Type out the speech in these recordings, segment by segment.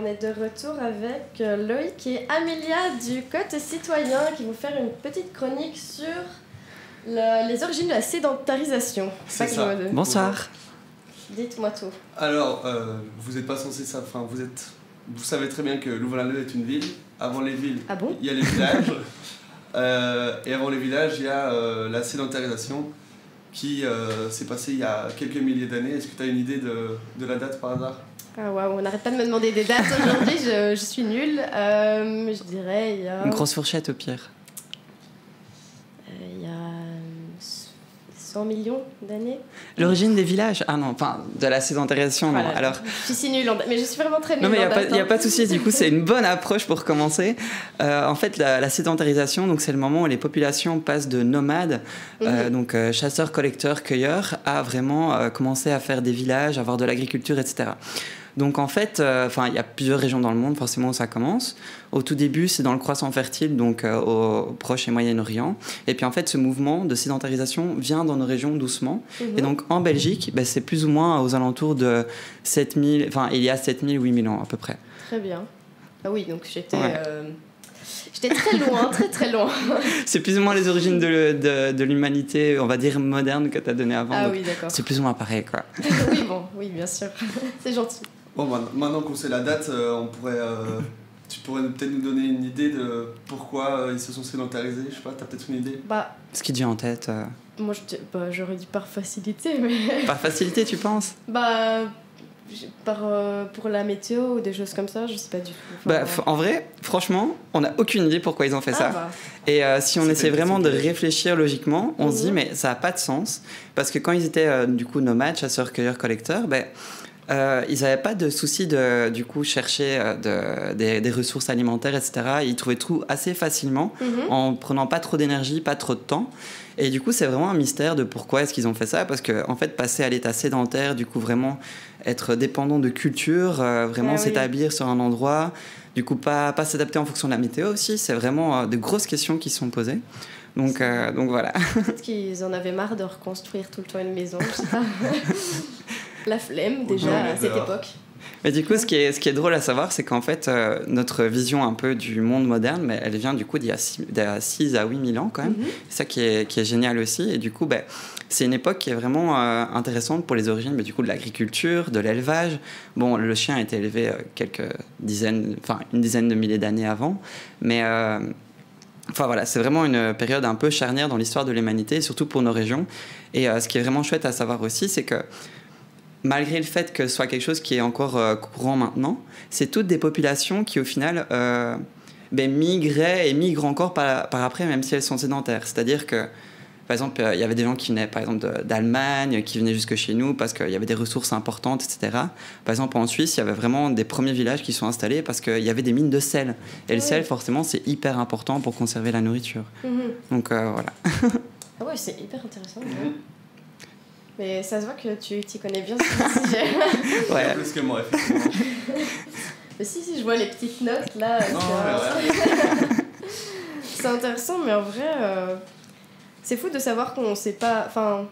On est de retour avec Loïc et Amélia du Côté Citoyen qui vont faire une petite chronique sur les origines de la sédentarisation. C'est ça. Bonsoir. Dites-moi tout. Alors, vous n'êtes pas censé ça. Enfin, vous savez très bien que Louvain-la-Neuve est une ville. Avant les villes, Ah bon? il y a les villages. Et avant les villages, il y a la sédentarisation qui s'est passée il y a quelques milliers d'années. Est-ce que tu as une idée de la date par hasard? Ah waouh, on n'arrête pas de me demander des dates aujourd'hui, je suis nulle. Je dirais il y a... Une grosse fourchette au pire. Il y a 100 millions d'années. L'origine des villages? Ah non, enfin, de la sédentarisation, non. Voilà. Alors, Je suis si nulle, mais je suis vraiment très nulle. non, mais il n'y a pas de souci, du coup, c'est une bonne approche pour commencer. En fait, la sédentarisation, donc, c'est le moment où les populations passent de nomades, donc chasseurs, collecteurs, cueilleurs, à vraiment commencer à faire des villages, avoir de l'agriculture, etc. Donc en fait, il y a plusieurs régions dans le monde, forcément, où ça commence. Au tout début, c'est dans le Croissant fertile, donc au Proche et Moyen-Orient. Et puis en fait, ce mouvement de sédentarisation vient dans nos régions doucement. Et donc en Belgique, c'est plus ou moins aux alentours de 7000, il y a 7000 ou 8000 ans à peu près. Très bien. Ah oui, donc j'étais très loin, très très loin. C'est plus ou moins les origines de l'humanité, on va dire moderne, que tu as donné avant. Ah oui, d'accord. C'est plus ou moins pareil, quoi. Oui, bien sûr. C'est gentil. Bon, maintenant qu'on sait la date, tu pourrais peut-être nous donner une idée de pourquoi ils se sont sédentarisés. Je sais pas, t'as peut-être une idée? Ce qui te vient en tête Moi, j'aurais dit par facilité, mais... Par facilité, tu penses? Pour la météo ou des choses comme ça, je sais pas du tout. En vrai, franchement, on n'a aucune idée pourquoi ils ont fait ça. Et si on essaie vraiment de réfléchir logiquement, on se dit mais ça n'a pas de sens. Parce que quand ils étaient du coup nomades, chasseurs, cueilleurs, collecteurs, ils n'avaient pas de souci de du coup chercher des ressources alimentaires, etc. Ils trouvaient tout assez facilement en prenant pas trop d'énergie, pas trop de temps. Et du coup, c'est vraiment un mystère de pourquoi est-ce qu'ils ont fait ça. Parce que en fait, passer à l'état sédentaire, du coup, vraiment être dépendant de culture, vraiment s'établir sur un endroit, du coup, pas s'adapter en fonction de la météo aussi, c'est vraiment de grosses questions qui se sont posées. Donc voilà. Peut-être qu'ils en avaient marre de reconstruire tout le temps une maison, je sais pas. La flemme, déjà, à cette époque. Mais du coup, ce qui est drôle à savoir, c'est qu'en fait, notre vision un peu du monde moderne, mais elle vient du coup d'il y a 6 à 8 000 ans quand même. C'est ça qui est génial aussi. Et du coup, c'est une époque qui est vraiment intéressante pour les origines du coup, de l'agriculture, de l'élevage. Bon, le chien a été élevé une dizaine de milliers d'années avant. Mais voilà, c'est vraiment une période un peu charnière dans l'histoire de l'humanité, surtout pour nos régions. Et ce qui est vraiment chouette à savoir aussi, c'est que malgré le fait que ce soit quelque chose qui est encore courant maintenant, c'est toutes des populations qui, au final, migraient et migrent encore par après, même si elles sont sédentaires. C'est-à-dire que, par exemple, il y avait des gens qui venaient, par exemple, d'Allemagne, qui venaient jusque chez nous parce qu'il y avait des ressources importantes, etc. Par exemple, en Suisse, il y avait vraiment des premiers villages qui sont installés parce qu'il y avait des mines de sel. Et le sel, forcément, c'est hyper important pour conserver la nourriture. Donc, voilà. Ah ouais, c'est hyper intéressant. Mais ça se voit que tu t'y connais bien sur le sujet. Ouais. Plus que moi, effectivement. Mais si, je vois les petites notes là. C'est intéressant, mais en vrai, c'est fou de savoir qu'on sait pas. Enfin,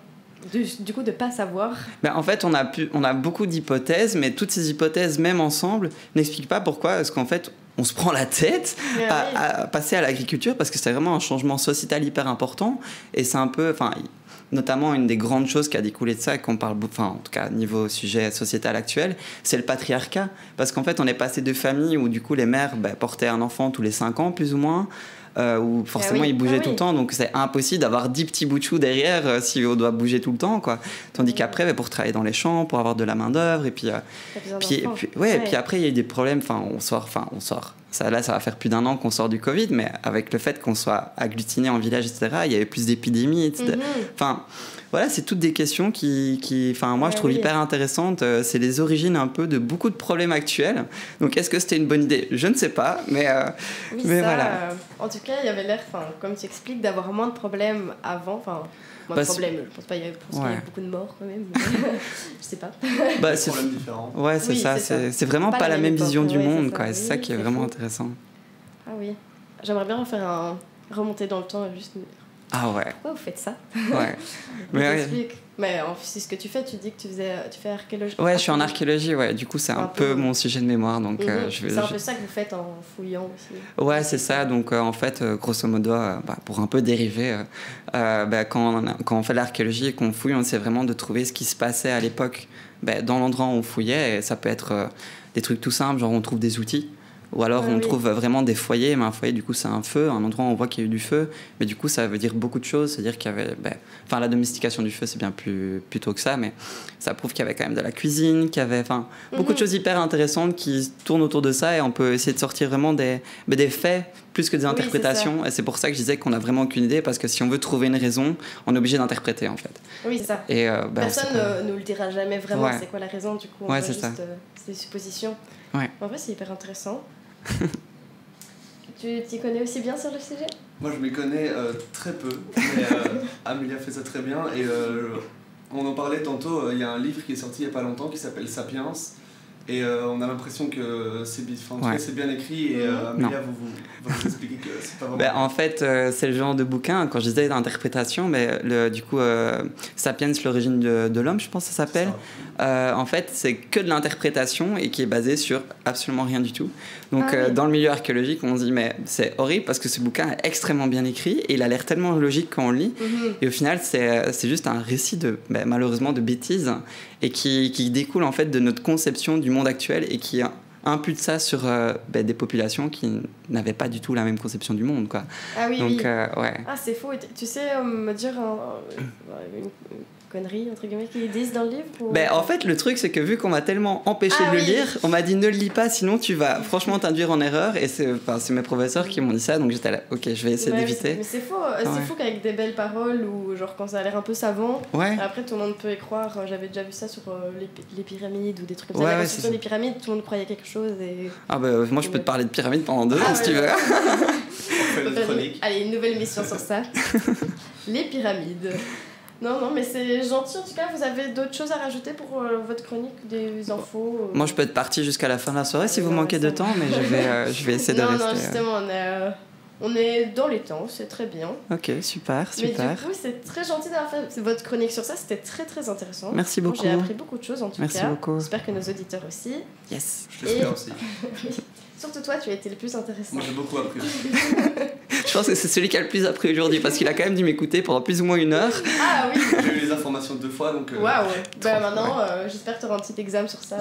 du coup, de pas savoir. En fait, on a beaucoup d'hypothèses, mais toutes ces hypothèses, même ensemble, n'expliquent pas pourquoi est-ce qu'en fait, on se prend la tête à passer à l'agriculture, parce que c'est vraiment un changement sociétal hyper important. Et c'est un peu. Notamment, une des grandes choses qui a découlé de ça, qu'on parle, en tout cas, niveau sujet sociétal actuel, c'est le patriarcat. Parce qu'en fait, on est passé de familles où, du coup, les mères portaient un enfant tous les 5 ans, plus ou moins, où forcément, ils bougeaient tout le temps. Donc, c'est impossible d'avoir 10 petits bouts de chou derrière si on doit bouger tout le temps, quoi. Tandis qu'après, pour travailler dans les champs, pour avoir de la main-d'œuvre, et puis après, il y a eu des problèmes. On sort. Ça va faire plus d'1 an qu'on sort du Covid, mais avec le fait qu'on soit agglutiné en village, etc., il y avait plus d'épidémies, etc. Voilà, c'est toutes des questions qui moi, je trouve hyper intéressantes. C'est les origines un peu de beaucoup de problèmes actuels. Donc, est-ce que c'était une bonne idée? Je ne sais pas, mais voilà. En tout cas, il y avait l'air, comme tu expliques, d'avoir moins de problèmes avant. Moins de problèmes, je pense pas, qu'il y a beaucoup de morts quand même. Je sais pas. C'est problèmes différents. Ouais, c'est ça. C'est vraiment pas la même vision du monde, quoi. C'est ça qui est vraiment intéressant. Ah oui. J'aimerais bien remonter dans le temps et juste Ah ouais. Pourquoi vous faites ça? Ouais. Je Mais ouais. t'explique. Mais c'est ce que tu fais, tu dis que tu fais archéologie. Ouais, je suis en archéologie, ouais. Du coup, c'est un peu mon sujet de mémoire. Donc, C'est un peu ça que vous faites en fouillant aussi. Ouais, c'est ça. Donc, en fait, grosso modo, pour un peu dériver, quand on fait de l'archéologie et qu'on fouille, on essaie vraiment de trouver ce qui se passait à l'époque dans l'endroit où on fouillait. Et ça peut être des trucs tout simples, genre on trouve des outils. Ou alors on trouve vraiment des foyers, mais un foyer du coup c'est un feu, un endroit où on voit qu'il y a eu du feu, mais du coup ça veut dire beaucoup de choses, c'est-à-dire qu'il y avait, la domestication du feu c'est bien plutôt que ça, mais ça prouve qu'il y avait quand même de la cuisine, qu'il y avait beaucoup de choses hyper intéressantes qui tournent autour de ça et on peut essayer de sortir vraiment des faits plus que des interprétations et c'est pour ça que je disais qu'on n'a vraiment aucune idée parce que si on veut trouver une raison, on est obligé d'interpréter en fait. Oui c'est ça. Et, personne ne nous le dira jamais vraiment c'est quoi la raison du coup, on c'est juste c'est des suppositions. Ouais. En vrai c'est hyper intéressant. Tu t'y connais aussi bien sur le sujet? Moi je m'y connais très peu, mais Amélia fait ça très bien et on en parlait tantôt, il y a un livre qui est sorti il n'y a pas longtemps qui s'appelle Sapiens et on a l'impression que c'est bien écrit et Amélia vous expliquer que c'est pas vraiment... En fait c'est le genre de bouquin, quand je disais d'interprétation, du coup Sapiens, l'origine de l'homme je pense que ça s'appelle, en fait c'est que de l'interprétation et qui est basé sur absolument rien du tout. Donc dans le milieu archéologique on se dit mais c'est horrible parce que ce bouquin est extrêmement bien écrit et il a l'air tellement logique quand on le lit et au final c'est juste un récit de malheureusement de bêtises et qui découle en fait de notre conception du monde actuel et qui impute ça sur des populations qui n'avaient pas du tout la même conception du monde quoi. Ah oui. Donc oui. ouais. Ah c'est faux, tu sais me dire une connerie entre guillemets qu'ils disent dans le livre ou... En fait le truc c'est que vu qu'on m'a tellement empêché de le lire, on m'a dit ne le lis pas sinon tu vas franchement t'induire en erreur et c'est mes professeurs qui m'ont dit ça donc j'étais là ok je vais essayer d'éviter. Mais c'est faux, c'est fou qu'avec des belles paroles ou genre quand ça a l'air un peu savant, après tout le monde peut y croire. J'avais déjà vu ça sur les pyramides ou des trucs comme ça, la construction des pyramides, tout le monde croyait quelque chose et... moi je peux te parler de pyramides pendant 2 ans si tu veux. On fait une chronique. Allez, une nouvelle mission sur ça. Les pyramides. Non, mais c'est gentil. En tout cas, vous avez d'autres choses à rajouter pour votre chronique, des infos Moi, je peux être partie jusqu'à la fin de la soirée si vous manquez de temps, mais je vais essayer de rester... Non, justement, on est dans les temps, c'est très bien. Ok, super. Mais du coup, c'est très gentil d'avoir fait votre chronique sur ça. C'était très, très intéressant. Merci beaucoup. J'ai appris beaucoup de choses, en tout cas. Merci beaucoup. J'espère que nos auditeurs aussi. Yes. Je l'espère aussi. Surtout toi, tu as été le plus intéressant. Moi, j'ai beaucoup appris. Je pense que c'est celui qui a le plus appris aujourd'hui parce qu'il a quand même dû m'écouter pendant plus ou moins 1 heure. Ah oui. J'ai eu les informations 2 fois donc... Waouh. Maintenant, j'espère que tu auras un petit examen sur ça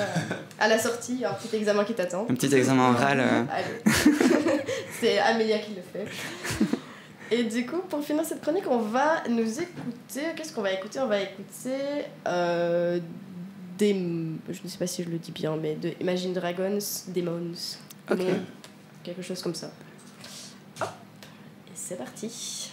à la sortie, un petit examen qui t'attend. Un petit examen oral. Allez. C'est Amélia qui le fait. Et du coup, pour finir cette chronique, on va nous écouter. Qu'est-ce qu'on va écouter? On va écouter je ne sais pas si je le dis bien, mais de Imagine Dragons, Demons. Ok. Quelque chose comme ça. Hop. Et c'est parti.